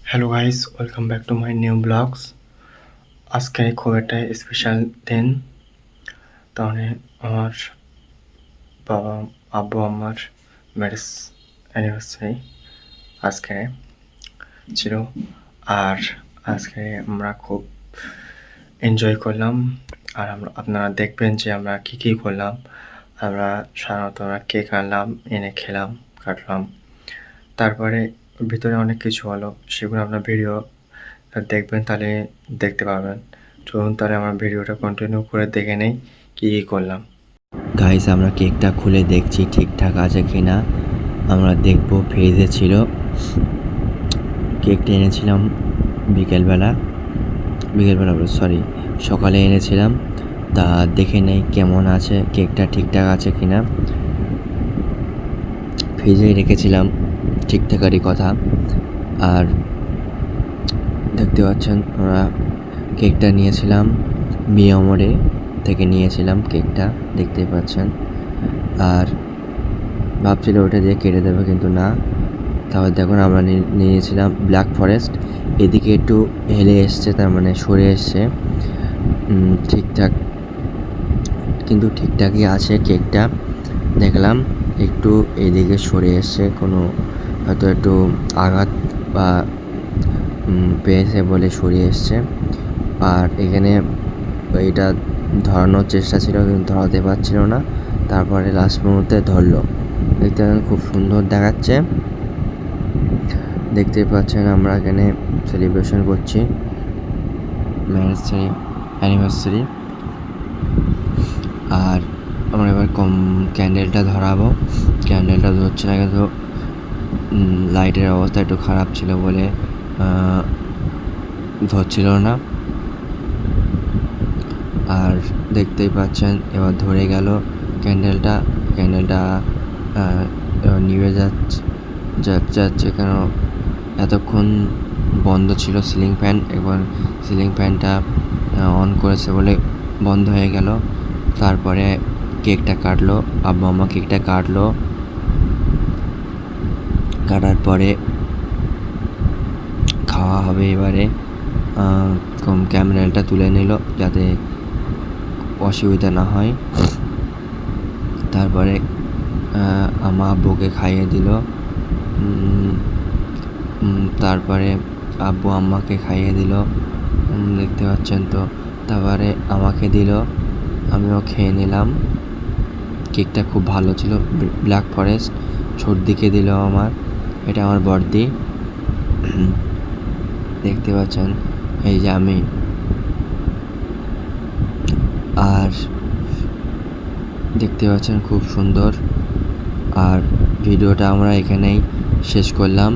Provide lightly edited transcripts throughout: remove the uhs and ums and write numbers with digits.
Hello guys, welcome back to my new blogs. আজকে খুব একটা স্পেশাল দিন। তাহলে আমার বাবা আব্বু আমার ম্যারেজ অ্যানিভার্সারি আজকে ছিল। আর আজকে আমরা খুব এনজয় করলাম। আর আপনারা দেখবেন যে আমরা কী করলাম। সাধারণত আমরা কেক আনলাম, এনে খেলাম, কাটলাম। তারপরে ভিতরে অনেক কিছু হলো, সেগুলো আপনার ভিডিও দেখবেন, তাহলে দেখতে পাবেন। চলুন তাহলে আমার ভিডিওটা কন্টিনিউ করে দেখে নেই কী করলাম। গাইস, আমরা কেকটা খুলে দেখছি ঠিকঠাক আছে কিনা। আমরা দেখবো ফ্রিজে ছিল। কেকটা এনেছিলাম বিকেলবেলা সরি, সকালে এনেছিলাম। তা দেখে নেই কেমন আছে, কেকটা ঠিকঠাক আছে কিনা। ফ্রিজেই রেখেছিলাম, ঠিকঠাকারই কথা। আর দেখতে পাচ্ছেন আমরা কেকটা নিয়েছিলাম মিয়ামরে থেকে নিয়েছিলাম কেকটা, দেখতেই পাচ্ছেন। আর ভাবছিল ওটা দিয়ে কেটে দেবে, কিন্তু না। তারপর দেখুন আমরা নিয়েছিলাম ব্ল্যাক ফরেস্ট। এদিকে একটু হেলে এসছে, তার মানে সরে এসছে ঠিকঠাক, কিন্তু ঠিকঠাকই আছে কেকটা। দেখলাম একটু এদিকে সরে এসছে, কোনো হয়তো একটু আঘাত বা পেয়েছে বলে সরিয়ে এসছে। আর এখানে এটা ধরানোর চেষ্টা ছিল, কিন্তু ধরাতে পারছিল না। তারপরে লাস্ট মুহূর্তে ধরলো। দেখতে খুব সুন্দর দেখাচ্ছে। দেখতেই পাচ্ছেন আমরা এখানে সেলিব্রেশন করছি ম্যারেজ অ্যানিভার্সারি। আর আমরা এবার ক্যান্ডেলটা ধরাবো। ক্যান্ডেলটা ধরছে না, কিন্তু লাইটের অবস্থা একটু খারাপ ছিল বলে ধরছিল না। আর দেখতেই পাচ্ছেন এবার ধরে গেল ক্যান্ডেলটা। নিভে যাচ্ছে কেন, এতক্ষণ বন্ধ ছিল সিলিং ফ্যান। এবার সিলিং ফ্যানটা অন করেছে বলে বন্ধ হয়ে গেল। তারপরে কেকটা কাটলো, আব্বু আম্মা কেকটা কাটলো। কাটার পরে খাওয়া হবে। এবারে ক্যামেরাটা তুলে নিল যাতে অসুবিধা না হয়। তারপরে আমার আব্বুকে খাইয়ে দিল। তারপরে আব্বু আম্মাকে খাইয়ে দিল, দেখতে পাচ্ছেন তো। তারপরে আমাকে দিল, আমিও খেয়ে নিলাম। কেকটা খুব ভালো ছিল, ব্ল্যাক ফরেস্ট। সর্দিকে দিল আমার, এটা আমার বর্দি। দেখতে পাচ্ছেন এই যে আমি। আর দেখতে পাচ্ছেন খুব সুন্দর। আর ভিডিওটা আমরা এখানেই শেষ করলাম।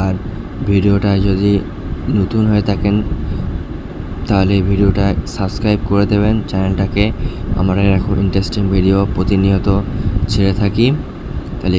আর ভিডিওটা যদি নতুন হয়ে থাকেন তাহলে ভিডিওটা সাবস্ক্রাইব করে দেবেন চ্যানেলটাকে। আমরা এরকম ইন্টারেস্টিং ভিডিও প্রতিনিয়ত ছেড়ে থাকি। তাহলে